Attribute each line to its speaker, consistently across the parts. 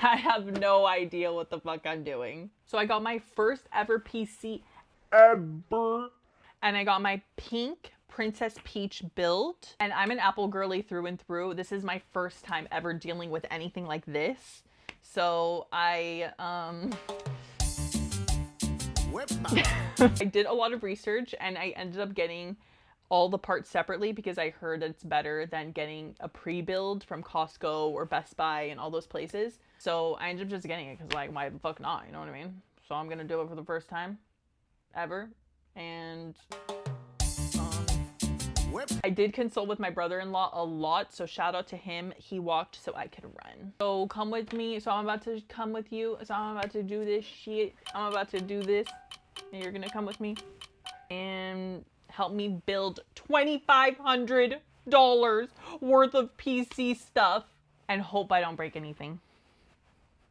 Speaker 1: I have no idea what the fuck I'm doing. So I got my first ever PC ever. And I got my pink Princess Peach build. And I'm an Apple girly through and through. This is my first time ever dealing with anything like this. So I did a lot of research and I ended up getting all the parts separately because I heard it's better than getting a pre-build from Costco or Best Buy and all those places. So I ended up just getting it because, like, why the fuck not? You know what I mean? So I'm gonna do it for the first time ever. And I did consult with my brother-in-law a lot, so shout out to him. He walked so I could run. So come with me. So I'm about to come with you. So I'm about to do this shit. I'm about to do this. And you're gonna come with me and help me build $2,500 worth of PC stuff and hope I don't break anything.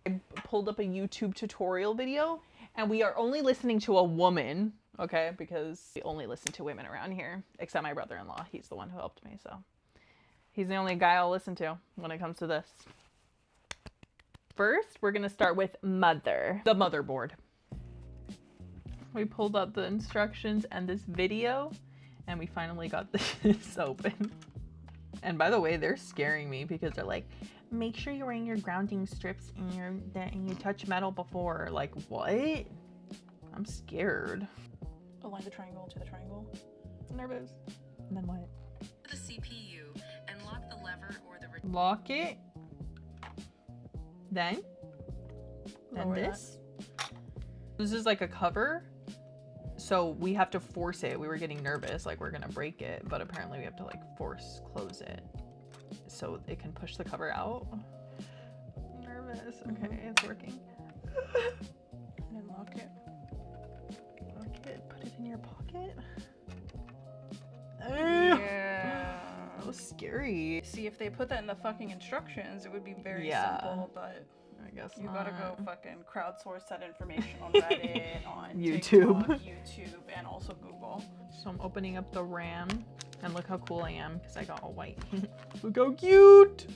Speaker 1: I pulled up a YouTube tutorial video and we are only listening to a woman, okay? Because we only listen to women around here, except my brother-in-law. He's the one who helped me, so he's the only guy I'll listen to when it comes to this. First, we're gonna start with the motherboard. We pulled up the instructions and this video, and we finally got this open. And by the way, they're scaring me because they're like, make sure you're wearing your grounding strips and you touch metal before. Like, what? I'm scared.
Speaker 2: Align the triangle to the triangle.
Speaker 1: I'm nervous. And then what?
Speaker 3: The CPU and lock the lever or the
Speaker 1: lock it. Then
Speaker 2: Lower
Speaker 1: this. This is like a cover. So we have to force it. We were getting nervous, like we're gonna break it, but apparently we have to like force close it so it can push the cover out. I'm nervous. Okay, it's working.
Speaker 2: And then lock it.
Speaker 1: Lock it. Put it in your pocket.
Speaker 2: Yeah.
Speaker 1: That was scary.
Speaker 2: See, if they put that in the fucking instructions, it would be very
Speaker 1: Yeah.
Speaker 2: simple, but
Speaker 1: I guess
Speaker 2: you
Speaker 1: not.
Speaker 2: gotta go fucking crowdsource that information on Reddit, on
Speaker 1: YouTube.
Speaker 2: TikTok, YouTube, and also Google.
Speaker 1: So I'm opening up the RAM, and look how cool I am because I got all white. Look how cute!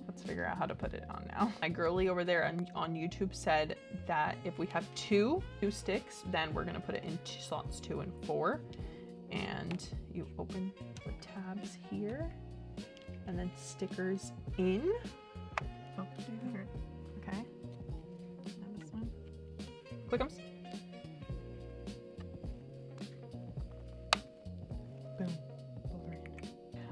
Speaker 1: Let's figure out how to put it on now. My girly over there on YouTube said that if we have two sticks, then we're gonna put it in slots 2 and 4. And you open the tabs here, and then stickers in. Oh, here. Okay. And this one. Clickums. Boom. Over.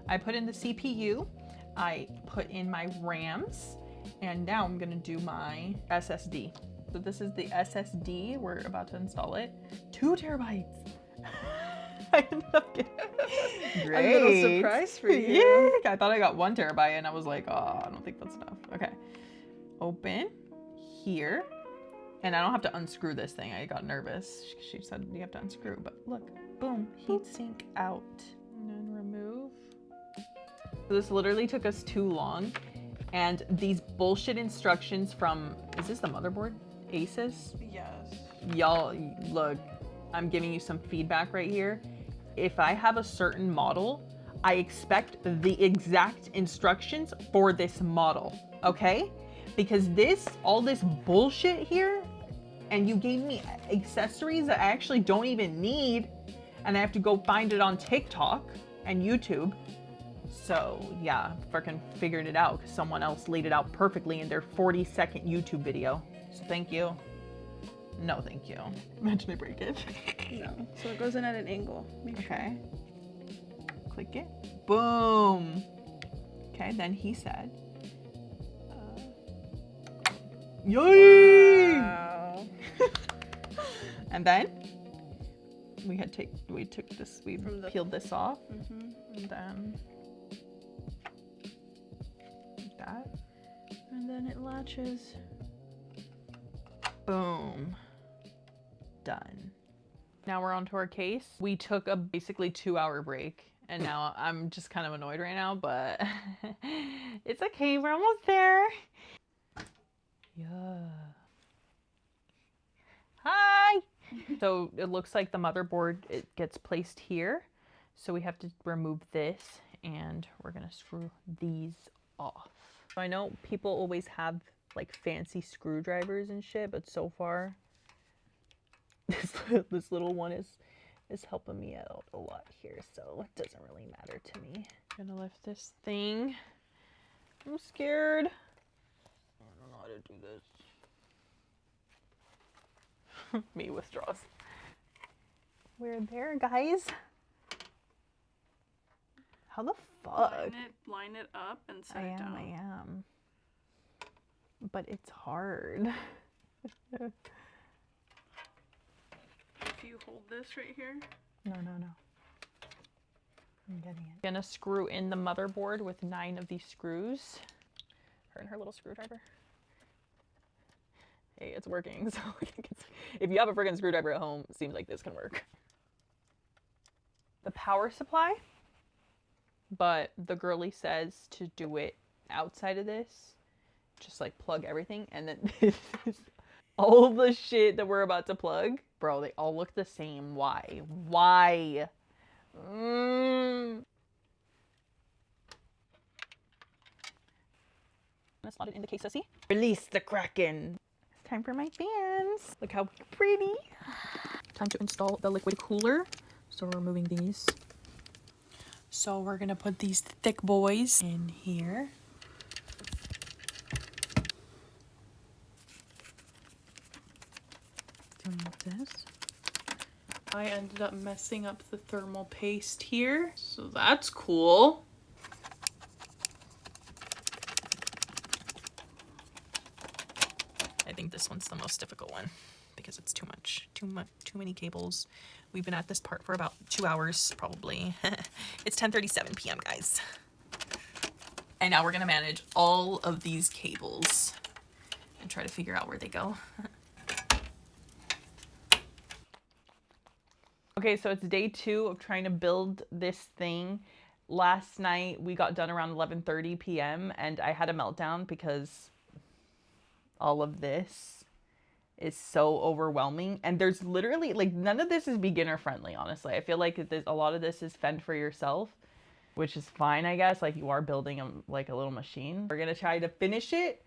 Speaker 1: I put in the CPU. I put in my RAMs, and now I'm gonna do my SSD. So this is the SSD. We're about to install it. 2 terabytes. I ended up getting great.
Speaker 2: A little surprise for you.
Speaker 1: Yeah, I thought I got 1 terabyte, and I was like, oh, I don't think that's enough. Okay, open here, and I don't have to unscrew this thing. I got nervous. She said you have to unscrew, but look, boom, heatsink out, and then remove. So this literally took us too long, and these bullshit instructions from, is this the motherboard? Asus?
Speaker 2: Yes.
Speaker 1: Y'all, look, I'm giving you some feedback right here. If I have a certain model, I expect the exact instructions for this model, okay? Because all this bullshit here, and you gave me accessories that I actually don't even need, and I have to go find it on TikTok and YouTube. So yeah, freaking figured it out because someone else laid it out perfectly in their 40-second YouTube video. So thank you. No, thank you. Imagine I break it.
Speaker 2: No. So it goes in at an angle.
Speaker 1: Okay. Click it. Boom. Okay, then he said, yay!
Speaker 2: Wow.
Speaker 1: And then we peeled this off, and then like that,
Speaker 2: And then it latches.
Speaker 1: boom, done. Now we're on to our case. We took a basically 2-hour break, and now I'm just kind of annoyed right now, but it's okay, we're almost there. Yeah. Hi! So it looks like the motherboard, it gets placed here. So we have to remove this, and we're gonna screw these off. So I know people always have like fancy screwdrivers and shit, but so far this little one is helping me out a lot here, so it doesn't really matter to me. I'm gonna lift this thing. I'm scared. I don't know how to do this. Me withdraws. We're there, guys. How the fuck?
Speaker 2: Line it up and set
Speaker 1: I
Speaker 2: it down.
Speaker 1: am. But it's hard.
Speaker 2: If you hold this right here.
Speaker 1: No. I'm getting it. Gonna screw in the motherboard with 9 of these screws. Her and her little screwdriver. Hey, it's working. So if you have a friggin' screwdriver at home, it seems like this can work. The power supply, but the girly says to do it outside of this. Just like plug everything, and then all the shit that we're about to plug, bro, they all look the same. Why? Let's slot it in the case, sissy. Release the Kraken. It's time for my fans. Look how pretty. Time to install the liquid cooler. So we're removing these.
Speaker 2: So we're gonna put these thick boys in here. This. I ended up messing up the thermal paste here, so that's cool.
Speaker 4: I think this one's the most difficult one because it's too many cables. We've been at this part for about 2 hours, probably. It's 10:37 p.m., guys. And now we're gonna manage all of these cables and try to figure out where they go.
Speaker 1: Okay, so it's day 2 of trying to build this thing. Last night we got done around 11:30 p.m. and I had a meltdown because all of this is so overwhelming. And there's literally, like, none of this is beginner friendly, honestly. I feel like a lot of this is fend for yourself, which is fine, I guess. Like, you are building a little machine. We're gonna try to finish it.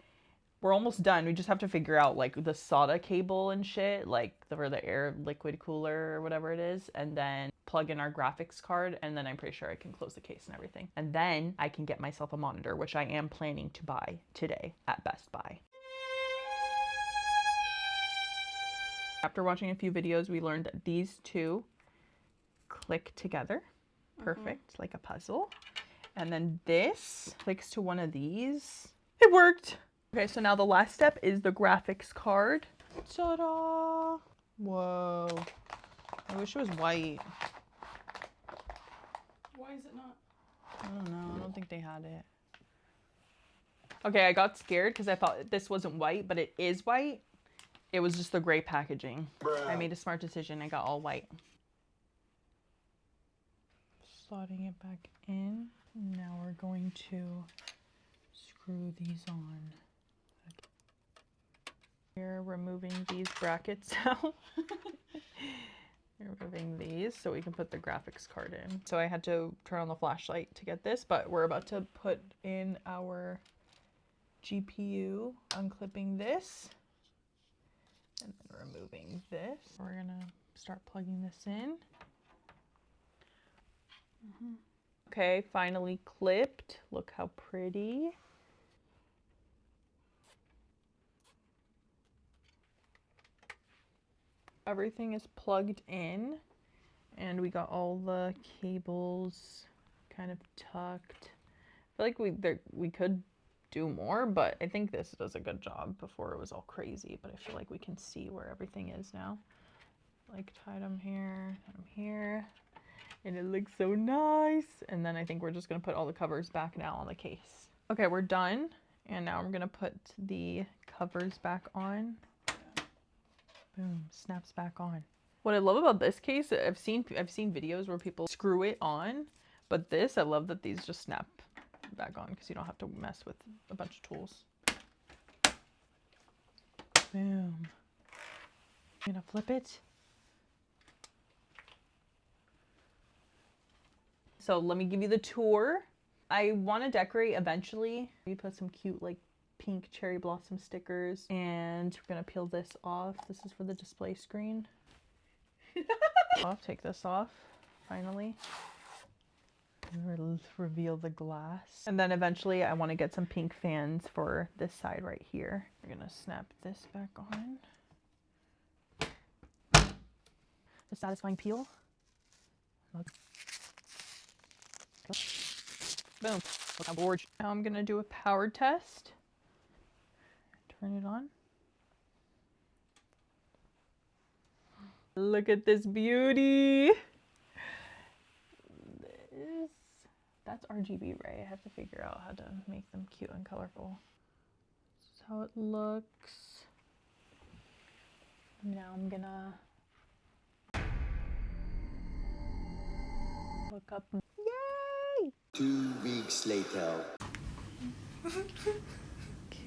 Speaker 1: We're almost done. We just have to figure out like the SATA cable and shit, like for the air liquid cooler or whatever it is, and then plug in our graphics card, and then I'm pretty sure I can close the case and everything. And then I can get myself a monitor, which I am planning to buy today at Best Buy. After watching a few videos, we learned that these two click together. Perfect, like a puzzle. And then this clicks to one of these. It worked! Okay, so now the last step is the graphics card. Ta-da! Whoa. I wish it was white.
Speaker 2: Why is it not?
Speaker 1: I don't know. I don't think they had it. Okay, I got scared because I thought this wasn't white, but it is white. It was just the gray packaging. I made a smart decision. I got all white. Slotting it back in. Now we're going to screw these on. We're removing these brackets out. Removing these so we can put the graphics card in. So I had to turn on the flashlight to get this, but we're about to put in our GPU, unclipping this, and then removing this. We're gonna start plugging this in. Okay, finally clipped. Look how pretty. Everything is plugged in, and we got all the cables kind of tucked. I feel like we could do more, but I think this does a good job. Before it was all crazy, but I feel like we can see where everything is now. Like tied them here, and it looks so nice. And then I think we're just gonna put all the covers back now on the case. Okay, we're done, and now I'm gonna put the covers back on. Boom, snaps back on. What I love about this case, I've seen videos where people screw it on, but this, I love that these just snap back on because you don't have to mess with a bunch of tools. Boom. I'm gonna flip it. So let me give you the tour. I want to decorate eventually. Maybe put some cute like pink cherry blossom stickers. And we're gonna peel this off. This is for the display screen. I'll take this off, finally. Reveal the glass. And then eventually I want to get some pink fans for this side right here. We're gonna snap this back on. The satisfying peel. Boom. Look how gorgeous. Now I'm gonna do a power test. Turn it on. Look at this beauty. That's RGB, right? I have to figure out how to make them cute and colorful. This is how it looks. Now I'm gonna look up. Yay!
Speaker 5: 2 weeks later.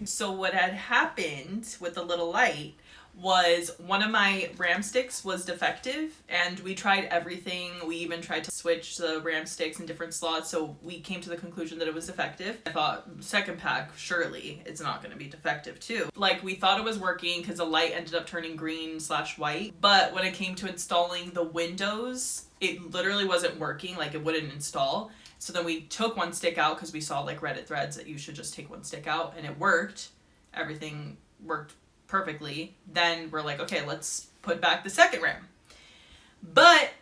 Speaker 4: So what had happened with the little light was one of my RAM sticks was defective, and we tried everything. We even tried to switch the RAM sticks in different slots, so we came to the conclusion that it was defective. I thought, second pack, surely it's not going to be defective too. Like, we thought it was working because the light ended up turning green/white, but when it came to installing the windows, it literally wasn't working. Like, it wouldn't install. So then we took one stick out because we saw like Reddit threads that you should just take one stick out, and it worked. Everything worked perfectly. Then we're like, okay, let's put back the second RAM. But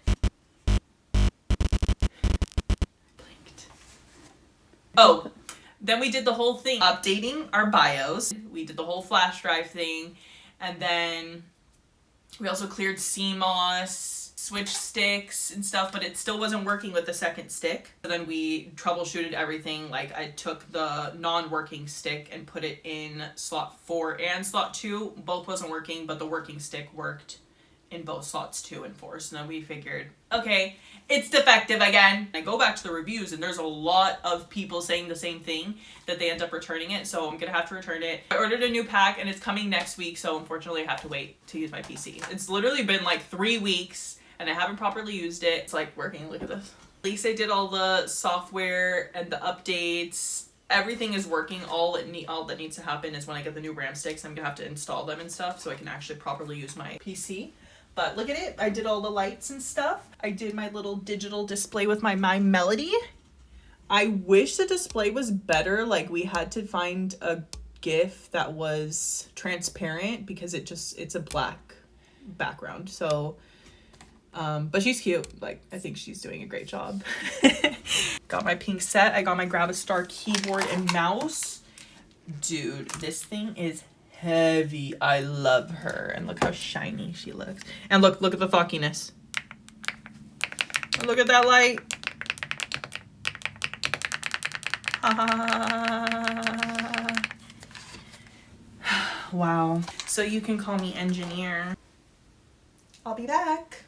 Speaker 4: then we did the whole thing updating our BIOS. We did the whole flash drive thing, and then we also cleared CMOS, switched sticks and stuff, but it still wasn't working with the second stick. So then we troubleshooted everything. Like, I took the non-working stick and put it in slot 4 and slot 2. Both wasn't working, but the working stick worked in both slots 2 and 4. So then we figured, okay, it's defective again. I go back to the reviews, and there's a lot of people saying the same thing, that they end up returning it. So I'm gonna have to return it. I ordered a new pack, and it's coming next week. So unfortunately I have to wait to use my PC. It's literally been like 3 weeks and I haven't properly used it. It's like working. Look at this. At least I did all the software and the updates. Everything is working. All that needs to happen is when I get the new RAM sticks, I'm gonna have to install them and stuff so I can actually properly use my PC. But look at it. I did all the lights and stuff. I did my little digital display with my Melody. I wish the display was better. Like, we had to find a GIF that was transparent because it's a black background. So but she's cute. Like, I think she's doing a great job. Got my pink set. I got my Gravastar keyboard and mouse. Dude, this thing is heavy. I love her. And look how shiny she looks. And look at the flockiness. Look at that light. Wow. So you can call me engineer. I'll be back.